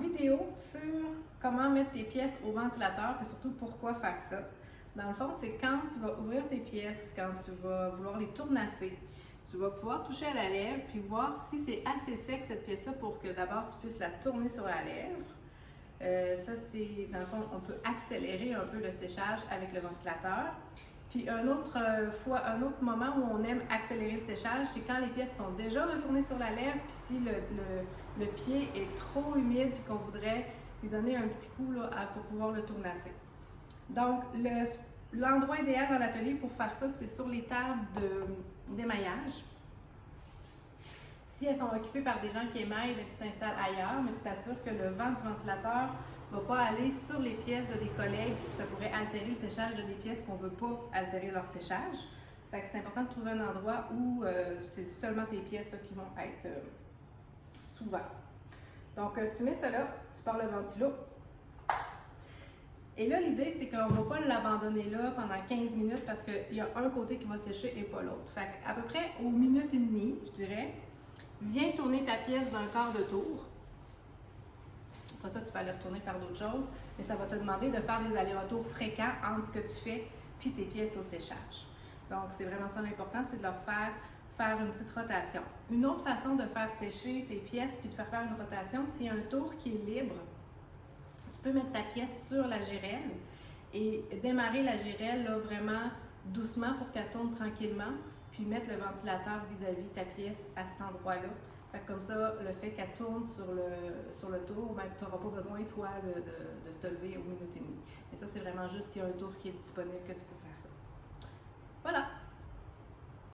vidéo sur comment mettre tes pièces au ventilateur et surtout pourquoi faire ça. Dans le fond, c'est quand tu vas ouvrir tes pièces, quand tu vas vouloir les tournasser, tu vas pouvoir toucher à la lèvre puis voir si c'est assez sec cette pièce-là pour que d'abord tu puisses la tourner sur la lèvre. Ça, c'est, dans le fond, on peut accélérer un peu le séchage avec le ventilateur. Puis un autre moment où on aime accélérer le séchage, c'est quand les pièces sont déjà retournées sur la lèvre, puis si le pied est trop humide, puis qu'on voudrait lui donner un petit coup là, pour pouvoir le tournasser. Donc, l'endroit idéal dans l'atelier pour faire ça, c'est sur les tables d'émaillage. Si elles sont occupées par des gens qui émaillent, tu t'installes ailleurs, mais tu t'assures que le vent du ventilateur ne va pas aller sur les pièces de des collègues, puis ça pourrait altérer le séchage de des pièces qu'on ne veut pas altérer leur séchage. Fait que c'est important de trouver un endroit où c'est seulement tes pièces là, qui vont être sous vent. Donc, tu mets ça là, tu pars le ventilo. Et là, l'idée, c'est qu'on ne va pas l'abandonner là pendant 15 minutes parce qu'il y a un côté qui va sécher et pas l'autre. Fait qu'à peu près aux minutes et demie, je dirais, viens tourner ta pièce d'un quart de tour. Après ça, tu peux aller retourner faire d'autres choses, mais ça va te demander de faire des allers-retours fréquents entre ce que tu fais puis tes pièces au séchage. Donc, c'est vraiment ça l'important, c'est de leur faire une petite rotation. Une autre façon de faire sécher tes pièces puis de faire une rotation, s'il y a un tour qui est libre, tu peux mettre ta pièce sur la girelle et démarrer la girelle là, vraiment doucement pour qu'elle tourne tranquillement, puis mettre le ventilateur vis-à-vis ta pièce à cet endroit-là. Fait que comme ça, le fait qu'elle tourne sur le tour, ben, tu n'auras pas besoin, toi, de te lever aux minutes et demie. Mais ça, c'est vraiment juste s'il y a un tour qui est disponible que tu peux faire ça. Voilà!